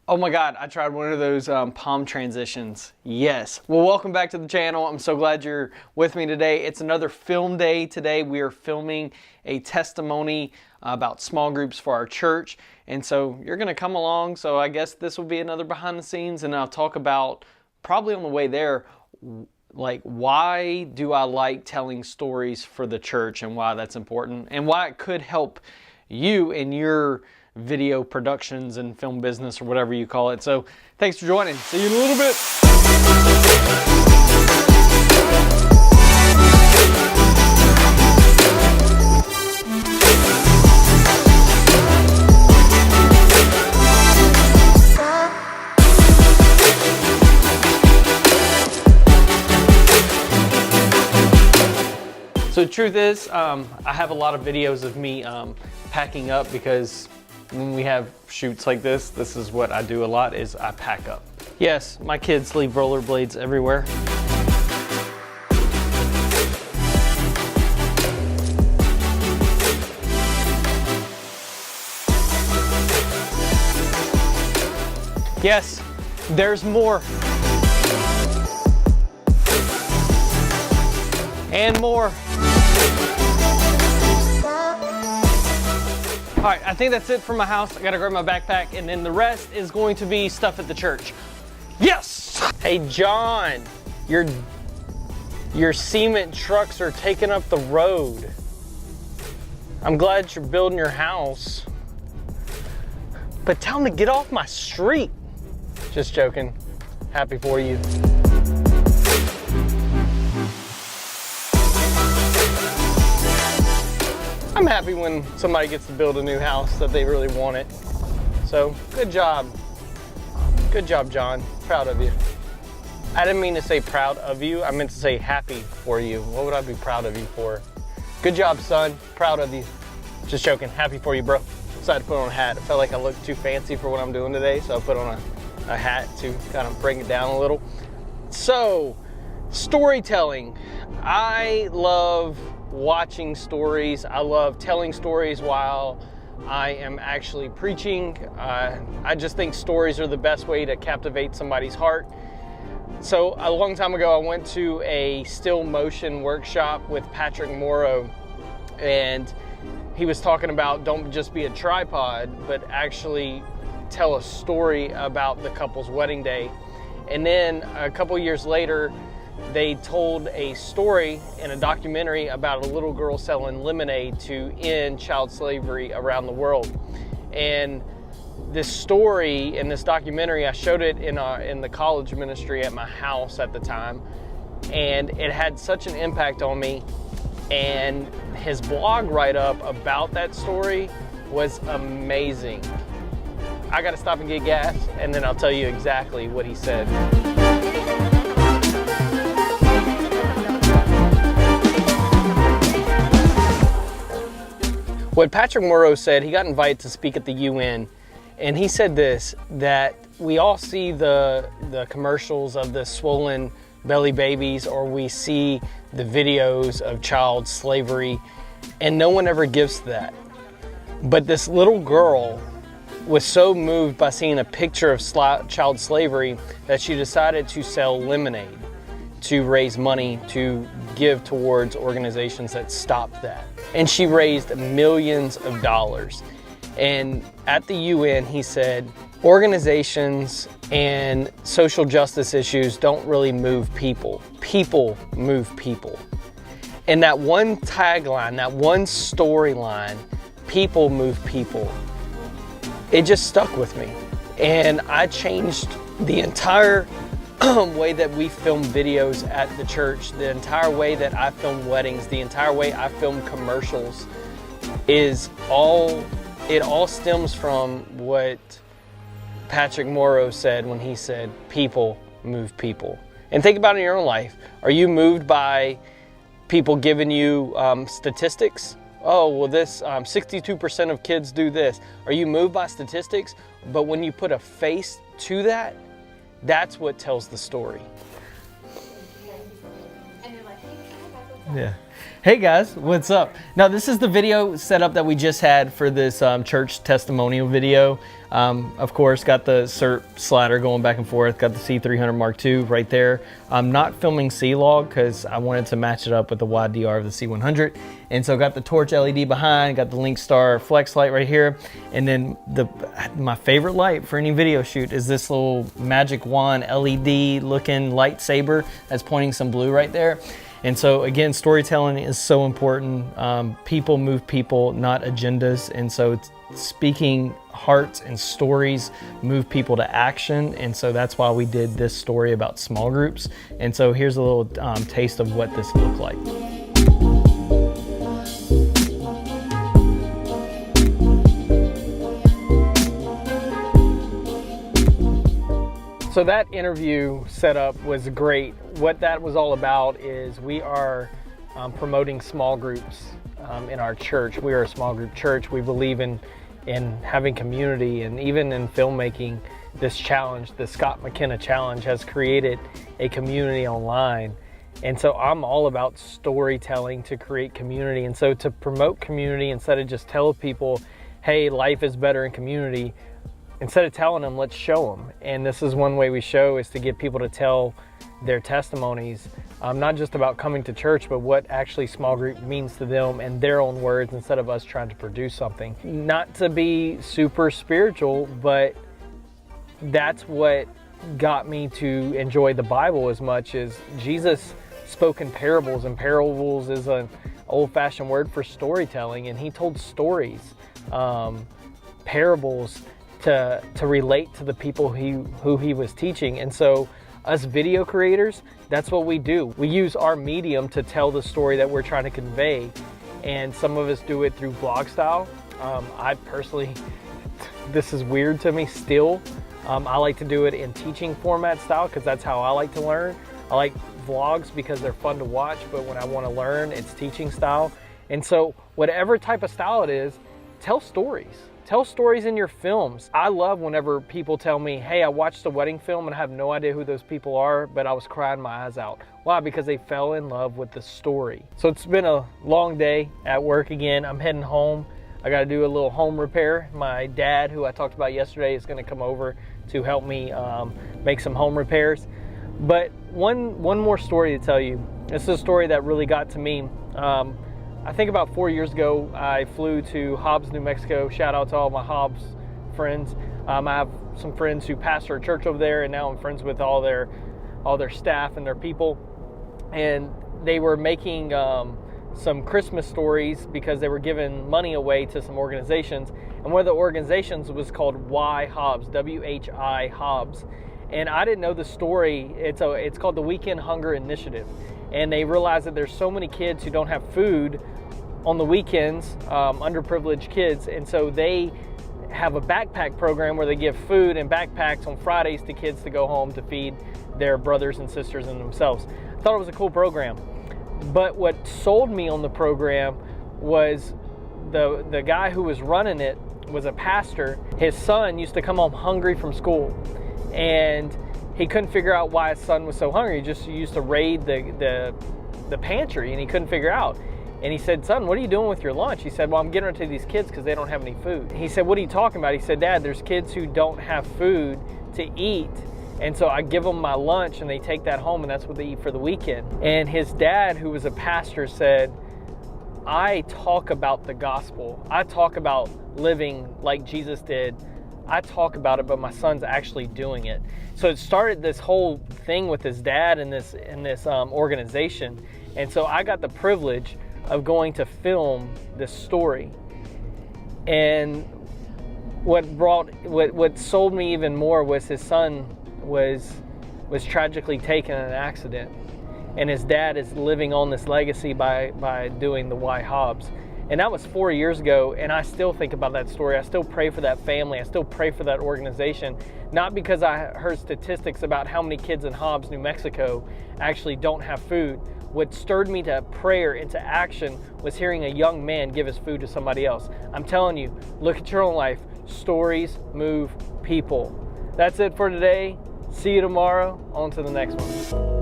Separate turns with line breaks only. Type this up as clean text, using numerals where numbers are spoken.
Oh my God, I tried one of those palm transitions. Yes. Well, welcome back to the channel. I'm so glad you're with me today. It's another film day today. We are filming a testimony about small groups for our church. And so you're going to come along. So I guess this will be another behind the scenes, and I'll talk about, probably on the way there, like, why do I like telling stories for the church and why that's important and why it could help you in your video productions and film business, or whatever you call it. So thanks for joining. See you in a little bit. So the truth is, I have a lot of videos of me packing up, because when we have shoots like this is what I do a lot, is I pack up. Yes, my kids leave rollerblades everywhere. Yes, there's more. And more. All right, I think that's it for my house. I gotta grab my backpack, and then the rest is going to be stuff at the church. Yes! Hey, John, your cement trucks are taking up the road. I'm glad you're building your house, but tell them to get off my street. Just joking. Happy for you. I'm happy when somebody gets to build a new house that they really want it. So, good job. Good job, John. Proud of you. I didn't mean to say proud of you. I meant to say happy for you. What would I be proud of you for? Good job, son. Proud of you. Just joking. Happy for you, bro. Decided to put on a hat. I felt like I looked too fancy for what I'm doing today, so I put on a hat to kind of bring it down a little. So, storytelling. I love watching stories. I love telling stories while I am actually preaching. I just think stories are the best way to captivate somebody's heart. So a long time ago, I went to a still motion workshop with Patrick Morrow, and he was talking about don't just be a tripod, but actually tell a story about the couple's wedding day. And then a couple years later, they told a story in a documentary about a little girl selling lemonade to end child slavery around the world. And this story in this documentary, I showed it in the college ministry at my house at the time, and it had such an impact on me. And his blog write-up about that story was amazing. I gotta stop and get gas, and then I'll tell you exactly what he said. What Patrick Morrow said, he got invited to speak at the UN, and he said this, that we all see the commercials of the swollen belly babies, or we see the videos of child slavery, and no one ever gives that. But this little girl was so moved by seeing a picture of child slavery that she decided to sell lemonade to raise money to give towards organizations that stop that. And she raised millions of dollars. And at the UN, he said, organizations and social justice issues don't really move people. People move people. And that one tagline, that one storyline, people move people, it just stuck with me. And I changed the entire way that we film videos at the church, the entire way that I film weddings, the entire way I film commercials, it all stems from what Patrick Morrow said when he said, people move people. And think about it in your own life. Are you moved by people giving you statistics? Oh, well, this 62% of kids do this. Are you moved by statistics? But when you put a face to that, that's what tells the story. Yeah. Hey guys, what's up? Now this is the video setup that we just had for this church testimonial video. Of course, got the SERP slider going back and forth, got the C300 Mark II right there. I'm not filming C-Log because I wanted to match it up with the wide DR of the C100. And so got the torch LED behind, got the Linkstar flex light right here. And then my favorite light for any video shoot is this little Magic Wand LED looking lightsaber that's pointing some blue right there. And so again, storytelling is so important. People move people, not agendas. And so it's speaking hearts and stories move people to action. And so that's why we did this story about small groups. And so here's a little taste of what this looked like. So that interview setup was great. What that was all about is we are promoting small groups in our church. We are a small group church. We believe in having community, and even in filmmaking, this challenge, the Scott McKenna Challenge, has created a community online. And so I'm all about storytelling to create community. And so to promote community, instead of just tell people, hey, life is better in community, instead of telling them, let's show them. And this is one way we show, is to get people to tell their testimonies, not just about coming to church, but what actually small group means to them in their own words, instead of us trying to produce something. Not to be super spiritual, but that's what got me to enjoy the Bible as much. As Jesus spoke in parables, and parables is an old-fashioned word for storytelling, and he told stories, parables, to relate to the people who he was teaching. And so us video creators, that's what we do. We use our medium to tell the story that we're trying to convey. And some of us do it through vlog style. I personally, this is weird to me still. I like to do it in teaching format style because that's how I like to learn. I like vlogs because they're fun to watch, but when I want to learn, it's teaching style. And so whatever type of style it is, tell stories. Tell stories in your films. I love whenever people tell me, hey, I watched a wedding film and I have no idea who those people are, but I was crying my eyes out. Why? Because they fell in love with the story. So it's been a long day at work again. I'm heading home. I got to do a little home repair. My dad, who I talked about yesterday, is going to come over to help me make some home repairs. But one more story to tell you. This is a story that really got to me. I think about 4 years ago, I flew to Hobbs, New Mexico. Shout out to all my Hobbs friends. I have some friends who pastor a church over there, and now I'm friends with all their staff and their people. And they were making some Christmas stories because they were giving money away to some organizations. And one of the organizations was called Why Hobbs, W-H-I Hobbs. And I didn't know the story. It's called the Weekend Hunger Initiative. And they realized that there's so many kids who don't have food on the weekends, underprivileged kids. And so they have a backpack program where they give food and backpacks on Fridays to kids to go home to feed their brothers and sisters and themselves. I thought it was a cool program. But what sold me on the program was the guy who was running it was a pastor. His son used to come home hungry from school, and he couldn't figure out why his son was so hungry. He just used to raid the pantry, and he couldn't figure out. And he said, son, what are you doing with your lunch? He said, well, I'm getting it to these kids because they don't have any food. He said, what are you talking about? He said, Dad, there's kids who don't have food to eat. And so I give them my lunch and they take that home and that's what they eat for the weekend. And his dad, who was a pastor, said, I talk about the gospel. I talk about living like Jesus did. I talk about it, but my son's actually doing it. So it started this whole thing with his dad and this organization. And so I got the privilege of going to film this story. And what sold me even more was his son was tragically taken in an accident, and his dad is living on this legacy by doing the Why Hobbs. And that was 4 years ago, and I still think about that story. I still pray for that family. I still pray for that organization, not because I heard statistics about how many kids in Hobbs, New Mexico actually don't have food. What stirred me to prayer and to action was hearing a young man give his food to somebody else. I'm telling you, look at your own life. Stories move people. That's it for today. See you tomorrow. On to the next one.